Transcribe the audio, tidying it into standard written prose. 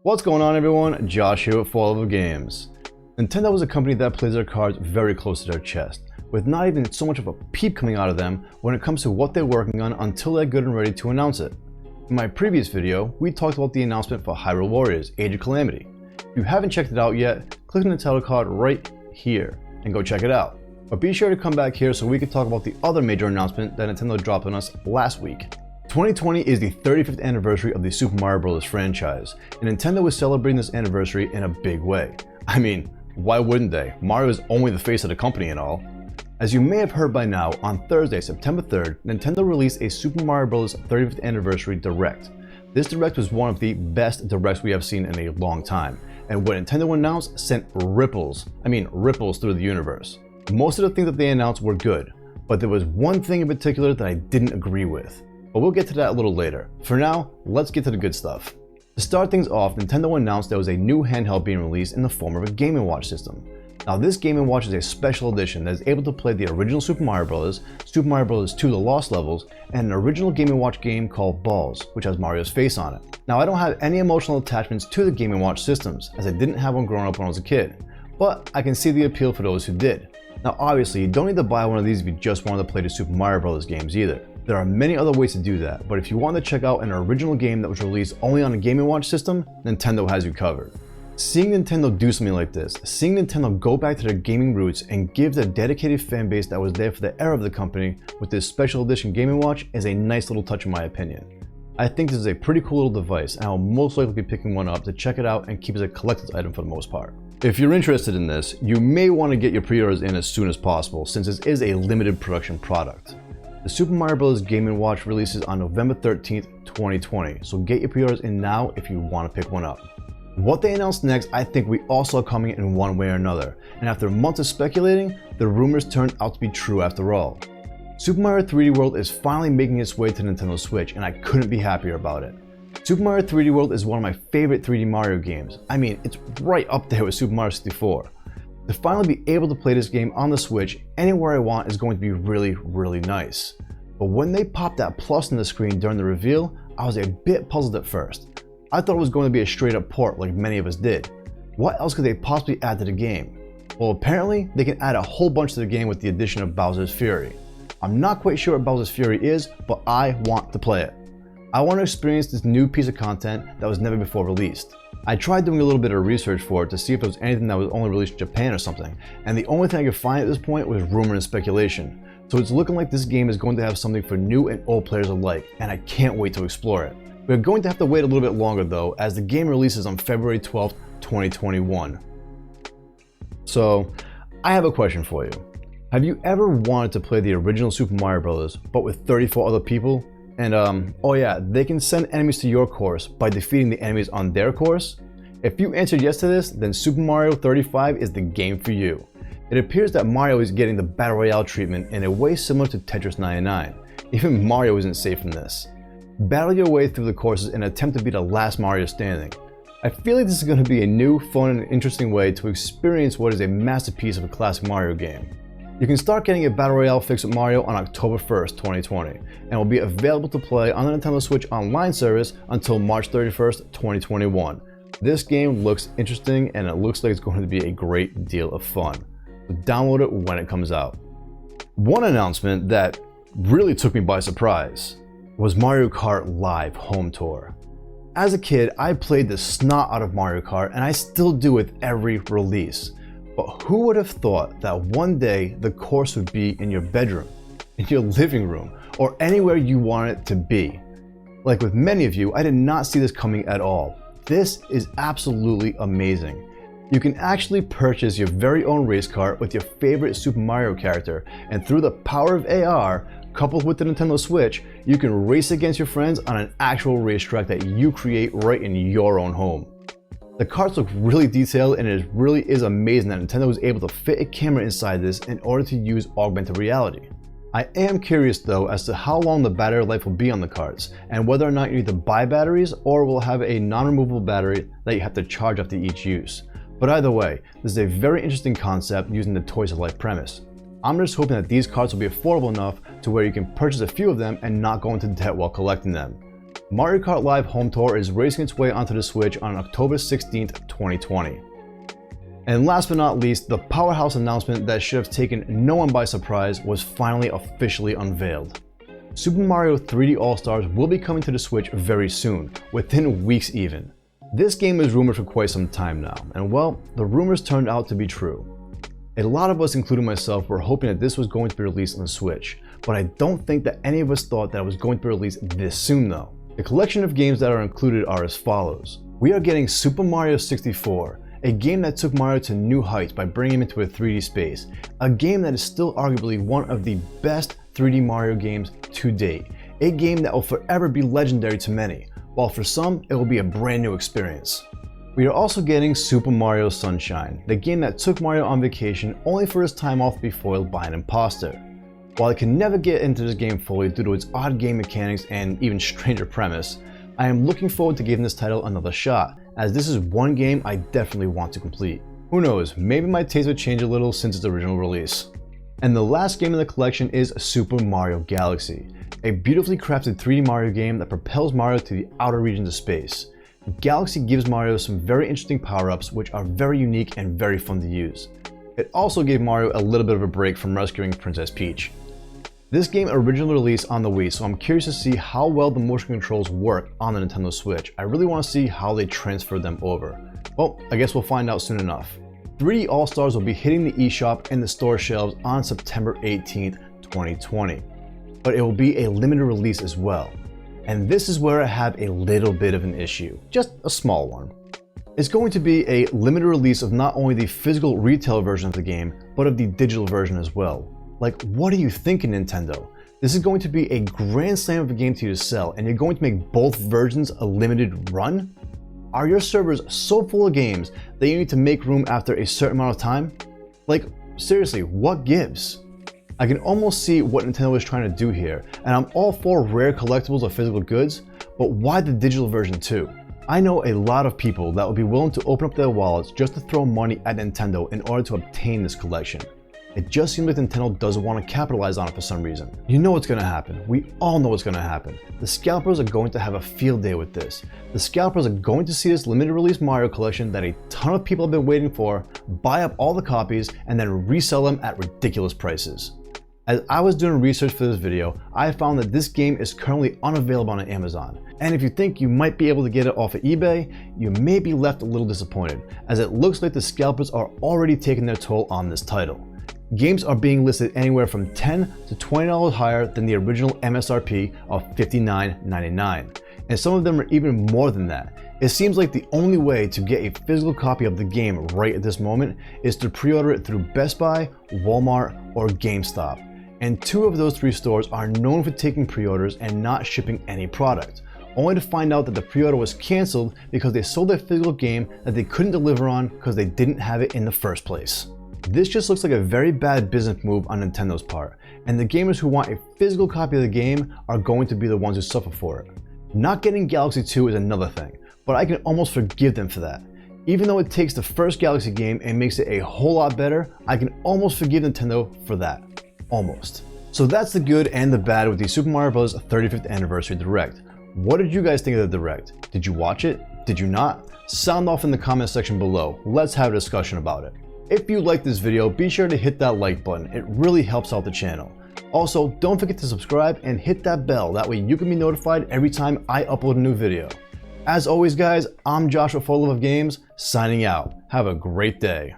What's going on, everyone? Josh here with 4Level Games. Nintendo is a company that plays their cards very close to their chest, with not even so much of a peep coming out of them when it comes to what they're working on until they're good and ready to announce it. In my previous video, we talked about the announcement for Hyrule Warriors: Age of Calamity. If you haven't checked it out yet, click on the title card right here and go check it out. But be sure to come back here so we can talk about the other major announcement that Nintendo dropped on us last week. 2020 is the 35th anniversary of the Super Mario Bros. Franchise, and Nintendo is celebrating this anniversary in a big way. I mean, why wouldn't they? Mario is only the face of the company and all. As you may have heard by now, on Thursday, September 3rd, Nintendo released a Super Mario Bros. 35th Anniversary Direct. This Direct was one of the best Directs we have seen in a long time, and what Nintendo announced sent ripples through the universe. Most of the things that they announced were good, but there was one thing in particular that I didn't agree with. But we'll get to that a little later. For now, let's get to the good stuff. To start things off, Nintendo announced there was a new handheld being released in the form of a Game & Watch system. Now, this Game & Watch is a special edition that is able to play the original Super Mario Bros., Super Mario Bros. 2 The Lost Levels, and an original Game & Watch game called Balls, which has Mario's face on it. Now, I don't have any emotional attachments to the Game & Watch systems, as I didn't have one growing up when I was a kid, but I can see the appeal for those who did. Now, obviously, you don't need to buy one of these if you just wanted to play the Super Mario Bros. Games either. There are many other ways to do that, but if you want to check out an original game that was released only on a Game & Watch system, Nintendo has you covered. Seeing Nintendo do something like this, seeing Nintendo go back to their gaming roots and give the dedicated fan base that was there for the era of the company with this special edition Game & Watch is a nice little touch in my opinion. I think this is a pretty cool little device, and I'll most likely be picking one up to check it out and keep it as a collector's item for the most part. If you're interested in this, you may want to get your pre-orders in as soon as possible, since this is a limited production product. The Super Mario Bros. Game & Watch releases on November 13th, 2020, so get your pre-orders in now if you want to pick one up. What they announced next, I think we all saw coming in one way or another, and after months of speculating, the rumors turned out to be true after all. Super Mario 3D World is finally making its way to Nintendo Switch, and I couldn't be happier about it. Super Mario 3D World is one of my favorite 3D Mario games. I mean, it's right up there with Super Mario 64. To finally be able to play this game on the Switch anywhere I want is going to be really nice. But when they popped that plus on the screen during the reveal, I was a bit puzzled at first. I thought it was going to be a straight up port like many of us did. What else could they possibly add to the game? Well, apparently they can add a whole bunch to the game with the addition of Bowser's Fury. I'm not quite sure what Bowser's Fury is, but I want to play it. I want to experience this new piece of content that was never before released. I tried doing a little bit of research for it to see if there was anything that was only released in Japan or something, and the only thing I could find at this point was rumor and speculation. So it's looking like this game is going to have something for new and old players alike, and I can't wait to explore it. We're going to have to wait a little bit longer though, as the game releases on February 12th, 2021. So, I have a question for you. Have you ever wanted to play the original Super Mario Bros. But with 34 other people? And oh yeah, they can send enemies to your course by defeating the enemies on their course? If you answered yes to this, then Super Mario 35 is the game for you. It appears that Mario is getting the Battle Royale treatment in a way similar to Tetris 99. Even Mario isn't safe from this. Battle your way through the courses in an attempt to be the last Mario standing. I feel like this is going to be a new, fun, and interesting way to experience what is a masterpiece of a classic Mario game. You can start getting a Battle Royale fix with Mario on October 1st, 2020, and will be available to play on the Nintendo Switch Online service until March 31st, 2021. This game looks interesting and it looks like it's going to be a great deal of fun. So download it when it comes out. One announcement that really took me by surprise was Mario Kart Live Home Tour. As a kid, I played the snot out of Mario Kart, and I still do with every release. But who would have thought that one day the course would be in your bedroom, in your living room, or anywhere you want it to be? Like with many of you, I did not see this coming at all. This is absolutely amazing. You can actually purchase your very own race kart with your favorite Super Mario character, and through the power of AR, coupled with the Nintendo Switch, you can race against your friends on an actual racetrack that you create right in your own home. The carts look really detailed, and it really is amazing that Nintendo was able to fit a camera inside this in order to use augmented reality. I am curious though as to how long the battery life will be on the carts, and whether or not you need to buy batteries or will have a non-removable battery that you have to charge after each use. But either way, this is a very interesting concept using the Toys of Life premise. I'm just hoping that these carts will be affordable enough to where you can purchase a few of them and not go into debt while collecting them. Mario Kart Live Home Tour is racing its way onto the Switch on October 16th, 2020. And last but not least, the powerhouse announcement that should have taken no one by surprise was finally officially unveiled. Super Mario 3D All-Stars will be coming to the Switch very soon, within weeks even. This game is rumored for quite some time now, and well, the rumors turned out to be true. A lot of us, including myself, were hoping that this was going to be released on the Switch, but I don't think that any of us thought that it was going to be released this soon though. The collection of games that are included are as follows. We are getting Super Mario 64, a game that took Mario to new heights by bringing him into a 3D space, a game that is still arguably one of the best 3D Mario games to date, a game that will forever be legendary to many, while for some it will be a brand new experience. We are also getting Super Mario Sunshine, the game that took Mario on vacation only for his time off to be foiled by an imposter. While I can never get into this game fully due to its odd game mechanics and even stranger premise, I am looking forward to giving this title another shot, as this is one game I definitely want to complete. Who knows, maybe my taste would change a little since its original release. And the last game in the collection is Super Mario Galaxy, a beautifully crafted 3D Mario game that propels Mario to the outer regions of space. Galaxy gives Mario some very interesting power-ups which are very unique and very fun to use. It also gave Mario a little bit of a break from rescuing Princess Peach. This game originally released on the Wii, so I'm curious to see how well the motion controls work on the Nintendo Switch. I really want to see how they transfer them over. Well, I guess we'll find out soon enough. 3D All-Stars will be hitting the eShop and the store shelves on September 18th, 2020. But it will be a limited release as well. And this is where I have a little bit of an issue, just a small one. It's going to be a limited release of not only the physical retail version of the game, but of the digital version as well. Like, what are you thinking, Nintendo? This is going to be a grand slam of a game to you to sell, and you're going to make both versions a limited run? Are your servers so full of games that you need to make room after a certain amount of time? Like, seriously, what gives? I can almost see what Nintendo is trying to do here, and I'm all for rare collectibles of physical goods, but why the digital version too? I know a lot of people that would be willing to open up their wallets just to throw money at Nintendo in order to obtain this collection. It just seems like Nintendo doesn't want to capitalize on it for some reason. You know what's going to happen. We all know what's going to happen. The scalpers are going to have a field day with this. The scalpers are going to see this limited release Mario collection that a ton of people have been waiting for, buy up all the copies, and then resell them at ridiculous prices. As I was doing research for this video, I found that this game is currently unavailable on Amazon. And if you think you might be able to get it off of eBay, you may be left a little disappointed, as it looks like the scalpers are already taking their toll on this title. Games are being listed anywhere from $10 to $20 higher than the original MSRP of $59.99, and some of them are even more than that. It seems like the only way to get a physical copy of the game right at this moment is to pre-order it through Best Buy, Walmart, or GameStop. And two of those three stores are known for taking pre-orders and not shipping any product, only to find out that the pre-order was canceled because they sold their physical game that they couldn't deliver on because they didn't have it in the first place. This just looks like a very bad business move on Nintendo's part, and the gamers who want a physical copy of the game are going to be the ones who suffer for it. Not getting Galaxy 2 is another thing, but I can almost forgive them for that. Even though it takes the first Galaxy game and makes it a whole lot better, I can almost forgive Nintendo for that. Almost. So that's the good and the bad with the Super Mario Bros. 35th Anniversary Direct. What did you guys think of the Direct? Did you watch it? Did you not? Sound off in the comment section below. Let's have a discussion about it. If you liked this video, be sure to hit that like button. It really helps out the channel. Also, don't forget to subscribe and hit that bell. That way you can be notified every time I upload a new video. As always guys, I'm Joshua for Love of Games, signing out. Have a great day.